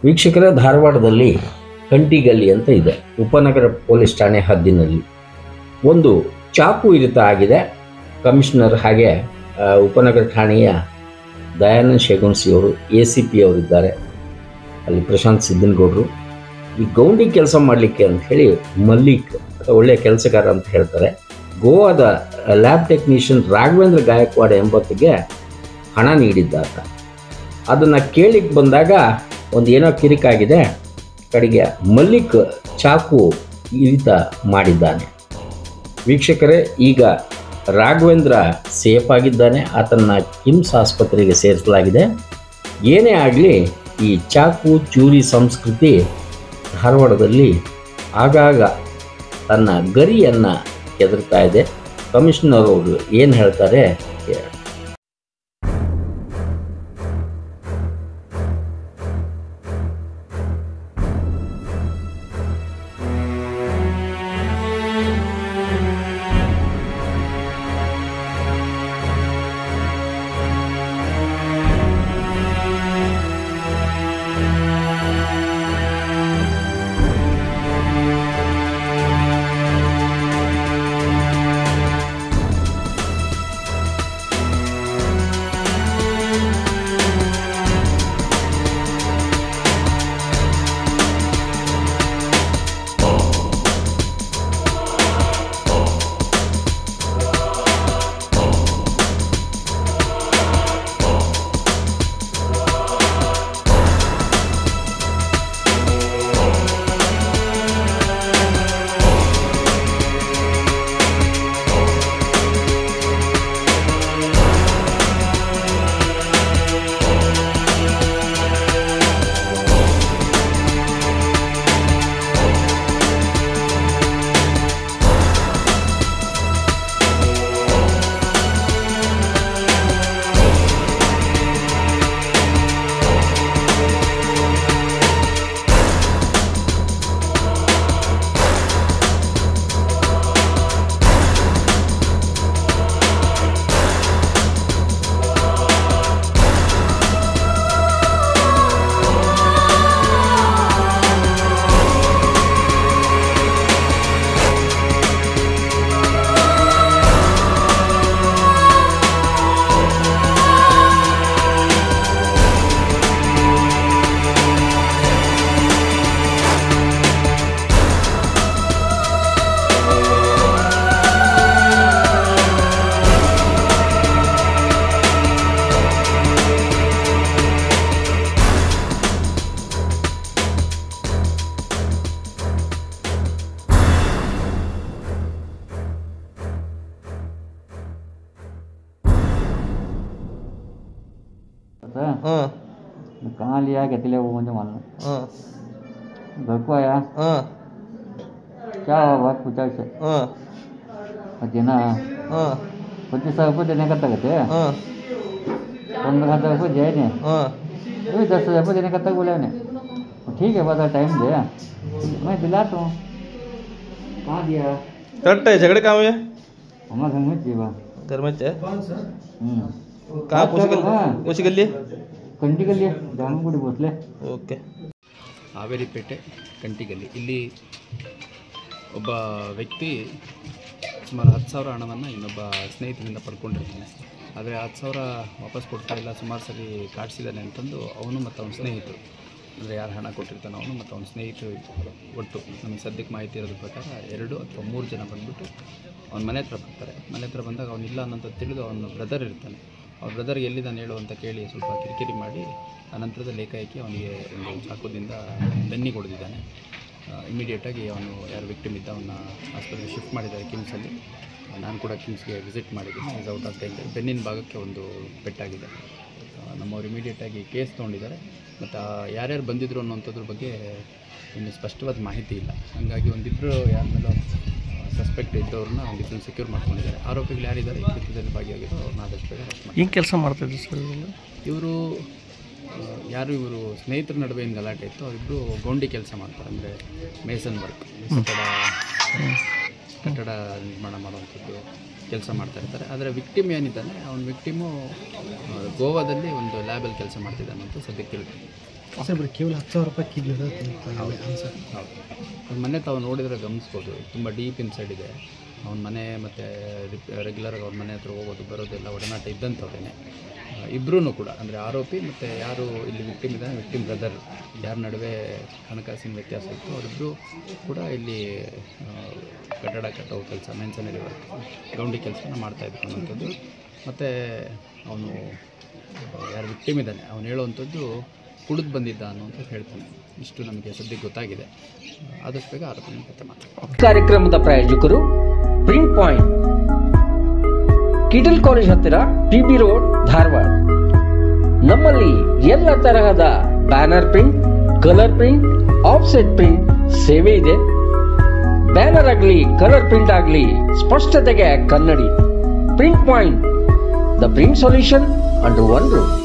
ವೀಕ್ಷಕರ, ಧಾರವಾಡದಲ್ಲಿ ಕಂಟಿಗಲ್ಲಿ ಅಂತ ಇದೆ, ಉಪನಗರ ಪೊಲೀಸ್ ಠಾಣೆ ಹದ್ದಿನಲ್ಲಿ ಒಂದು ಚಾಕು ಇರಿತ ಆಗಿದೆ. ಕಮಿಷನರ್ ಹಾಗೆ ಉಪನಗರ ಠಾಣೆಯ ದಯಾನಂದ್ ಶೇಗುನ್ಸಿ ಅವರು, ACP ಅವರಿದ್ದಾರೆ, ಅಲ್ಲಿ ಪ್ರಶಾಂತ್ ಸಿದ್ದನಗೌಡರು. ಈ ಗೌಂಡಿ ಕೆಲಸ ಮಾಡಲಿಕ್ಕೆ ಅಂತ ಹೇಳಿ ಮಲ್ಲಿಕ್ ಅಥವಾ ಒಳ್ಳೆಯ ಕೆಲಸಗಾರ ಅಂತ ಹೇಳ್ತಾರೆ, ಗೋವಾದ ಲ್ಯಾಬ್ ಟೆಕ್ನಿಷಿಯನ್ ರಾಘವೇಂದ್ರ ಗಾಯಕ್ವಾಡ್ ಎಂಬತ್ತಿಗೆ ಹಣ ನೀಡಿದ್ದಾತ. ಅದನ್ನು ಕೇಳಿಕ್ಕೆ ಬಂದಾಗ ಒಂದು ಏನೋ ಕಿರಿಕಾಗಿದೆ, ಕಡೆಗೆ ಮಲ್ಲಿಕ್ ಚಾಕು ಇರಿತ ಮಾಡಿದ್ದಾನೆ. ವೀಕ್ಷಕರೇ, ಈಗ ರಾಘವೇಂದ್ರ ಸೇಫ್ ಆಗಿದ್ದಾನೆ, ಆತನ ಕಿಮ್ಸ್ ಆಸ್ಪತ್ರೆಗೆ ಸೇರಿಸಲಾಗಿದೆ. ಏನೇ ಆಗಲಿ, ಈ ಚಾಕು ಚೂರಿ ಸಂಸ್ಕೃತಿ ಧಾರವಾಡದಲ್ಲಿ ಆಗಾಗ ತನ್ನ ಗರಿಯನ್ನು ಕೆದರ್ತಾ ಇದೆ. ಕಮಿಷನರ್ ಅವರು ಏನು ಹೇಳ್ತಾರೆ ಕೇಳಿ. कहाँ लिया कहते ले वो मुझे मालूम घर को आया क्या बात पूछा उसे ना 25,000 देने का कहते 15,000 जाए ने 10,000 देने का बोले उन्हें ठीक है बता टाइम दे मैं दिलाता हूँ कहाँ दिया करेक्ट है झगड़े कहाँ हुए हमारे घर में जीवा घर में कहाँ कौन गली ಕಂಟಿಗಲ್ಲಿ ಜಾಮಗುಡಿ ಬೋಸ್ಲೆ. ಓಕೆ. ಹಾವೇರಿಪೇಟೆ ಕಂಟಿಗಲ್ಲಿ ಇಲ್ಲಿ ಒಬ್ಬ ವ್ಯಕ್ತಿ ಸುಮಾರು 10,000 ಹಣವನ್ನು ಇನ್ನೊಬ್ಬ ಸ್ನೇಹಿತರಿಂದ ಪಡ್ಕೊಂಡಿರ್ತಾನೆ. ಆದರೆ 10,000 ವಾಪಸ್ ಕೊಡ್ತಾ ಇಲ್ಲ, ಸುಮಾರು ಸರಿ ಕಾಡಿಸಿದ್ದಾನೆ ಅಂತಂದು ಅವನು ಮತ್ತು ಅವನ ಸ್ನೇಹಿತರು, ಅಂದರೆ ಯಾರು ಹಣ ಕೊಟ್ಟಿರ್ತಾನೆ ಅವನು ಮತ್ತು ಅವನ ಸ್ನೇಹಿತರು ಒಟ್ಟು ನಮಗೆ ಸದ್ಯಕ್ಕೆ ಮಾಹಿತಿ ಇರೋದ್ರ ಪ್ರಕಾರ 2 ಅಥವಾ 3 ಜನ ಬಂದುಬಿಟ್ಟು ಅವನ ಮನೆ ಹತ್ರ ಬರ್ತಾರೆ. ಮನೆ ಹತ್ರ ಬಂದಾಗ ಅವನಿಲ್ಲ ಅನ್ನೋಂಥ ತಿಳಿದು ಅವನ ಬ್ರದರ್ ಇರ್ತಾನೆ. ಅವ್ರ ಬ್ರದರ್ಗೆ ಎಲ್ಲಿದ್ದಾನೆ ಹೇಳು ಅಂತ ಕೇಳಿ ಸ್ವಲ್ಪ ಕಿರಿಕಿರಿ ಮಾಡಿ ಅನಂತರದಲ್ಲಿ ಏಕಾಏಕಿ ಅವನಿಗೆ ಒಂದು ಚಾಕುದಿಂದ ಬೆನ್ನಿಗೆ ಹೊಡೆದಿದ್ದಾನೆ. ಇಮಿಡಿಯೇಟಾಗಿ ಅವನು ಯಾರು ವಿಕ್ಟಿಮ್ ಇದ್ದ ಅವನ್ನ ಆಸ್ಪತ್ರೆಗೆ ಶಿಫ್ಟ್ ಮಾಡಿದ್ದಾರೆ ಕಿಮ್ಸಲ್ಲಿ. ನಾನು ಕೂಡ ಕಿಮ್ಸ್ಗೆ ವಿಸಿಟ್ ಮಾಡಿದ್ದೀನಿ. Is out of danger. ಬೆನ್ನಿನ ಭಾಗಕ್ಕೆ ಒಂದು ಪೆಟ್ಟಾಗಿದೆ. ನಮ್ಮವ್ರು ಇಮಿಡಿಯೇಟಾಗಿ ಕೇಸ್ ತೊಗೊಂಡಿದ್ದಾರೆ. ಮತ್ತು ಯಾರ್ಯಾರು ಬಂದಿದ್ರು ಅನ್ನೋಂಥದ್ರ ಬಗ್ಗೆ ಇನ್ನು ಸ್ಪಷ್ಟವಾದ ಮಾಹಿತಿ ಇಲ್ಲ. ಹಾಗಾಗಿ ಒಂದಿಬ್ಬರು ಯಾರ ಮೇಲೂ ಸಸ್ಪೆಕ್ಟ್ ಇದ್ದವ್ರನ್ನ ಒಂದಿಬ್ಬರನ್ನ ಸೆಕ್ಯೂರ್ ಮಾಡ್ಕೊಂಡಿದ್ದಾರೆ. ಆರೋಪಿಗಳು ಯಾರಿದ್ದಾರೆ ಈ ಕೃತ್ಯದಲ್ಲಿ ಭಾಗಿಯಾಗಿರೋ ಅವ್ರನ್ನ ಆದಷ್ಟು ಬೇಗ ಅರೆಸ್ಟ್ ಮಾಡಿ. ಏನು ಕೆಲಸ ಮಾಡ್ತಾಯಿದ್ರು ಸರ್ ಇವರು? ಇವರು ಸ್ನೇಹಿತರ ನಡುವೆ ಏನು ಗಲಾಟೆ ಇತ್ತು, ಅವರಿಬ್ಬರು ಗೌಂಡಿ ಕೆಲಸ ಮಾಡ್ತಾರೆ. ಅಂದರೆ ಮೇಸನ್ ವರ್ಕ್, ಕಟ್ಟಡ ನಿರ್ಮಾಣ ಮಾಡುವಂಥದ್ದು ಕೆಲಸ ಮಾಡ್ತಾ ಇರ್ತಾರೆ. ಆದರೆ ವಿಕ್ಟಿಮ್ ಏನಿದ್ದಾನೆ, ಅವನ ವಿಕ್ಟಿಮು ಗೋವಾದಲ್ಲಿ ಒಂದು ಲ್ಯಾಬಲ್ಲಿ ಕೆಲಸ ಮಾಡ್ತಿದ್ದಾನೆ ಅಂತ ಸದ್ಯಕ್ಕೆ ಸರ್ ಬರೀ ಕೇವಲ 10,000 ರೂಪಾಯಿ ಕಿದ್ದಿದೆ ಸರ್. ಹೌದು ಮನೆ ತಾವು ನೋಡಿದರೆ ಗಮನಿಸ್ಬೋದು, ತುಂಬ ಡೀಪ್ ಇನ್ಸೈಡ್ ಇದೆ. ಅವನ ಮನೆ ಮತ್ತು ರೆಗ್ಯುಲರಾಗಿ ಅವ್ರ ಮನೆ ಹತ್ರ ಹೋಗೋದು ಬರೋದೆಲ್ಲ ಒಡನಾಟ ಇದ್ದಂಥವ್ರೇನೆ. ಇಬ್ಬರೂ ಕೂಡ ಅಂದರೆ ಆರೋಪಿ ಮತ್ತು ಯಾರು ಇಲ್ಲಿ ವಿಕ್ಟಿಮ್ ಇದ್ದಾನೆ, ವಿಕ್ಟಿಮ್ ಬ್ರದರ್, ಯಾರ ನಡುವೆ ಹಣಕಾಸಿನ ವ್ಯತ್ಯಾಸ ಇತ್ತು ಅವರಿಬ್ಬರು ಕೂಡ ಇಲ್ಲಿ ಕಟ್ಟಡ ಕಟ್ಟೋ ಕೆಲಸ, ಮೆನ್ಸನರಿ ವರ್ಕ್, ಗೌಂಡಿ ಕೆಲಸನ ಮಾಡ್ತಾಯಿದ್ರು ಅನ್ನೋಂಥದ್ದು. ಮತ್ತು ಅವನು ಯಾರು ವಿಕ್ಟಿಮ್ ಇದ್ದಾನೆ ಅವನು ಹೇಳುವಂಥದ್ದು ಕುಡಿದು ಬಂದಿದ್ದ ಅನ್ನೋಂಥದ್ದು ಹೇಳ್ತಾನೆ. ಇಷ್ಟು ನಮಗೆ ಸದ್ಯಕ್ಕೆ ಗೊತ್ತಾಗಿದೆ. ಆದಷ್ಟು ಬೇಗ ಆರೋಪಿನ ಪತ್ತೆ ಮಾಡ್ತಾರೆ. ಕಾರ್ಯಕ್ರಮದ ಪ್ರಾಯೋಜಕರು ಪ್ರಿಂಟ್ ಪಾಯಿಂಟ್, ಕಿಟಲ್ ಕಾಲೇಜ್ ಹತ್ತಿರ, ಟಿಬಿ ರೋಡ್, ಧಾರವಾಡ. ನಮ್ಮಲ್ಲಿ ಎಲ್ಲ ತರಹದ banner print, colour print, offset print ಸೇವೆ ಇದೆ. ಬ್ಯಾನರ್ ಆಗಲಿ ಕಲರ್ ಪ್ರಿಂಟ್ ಆಗಲಿ ಸ್ಪಷ್ಟತೆಗೆ ಕನ್ನಡಿ. Print point, the print solution under one roof.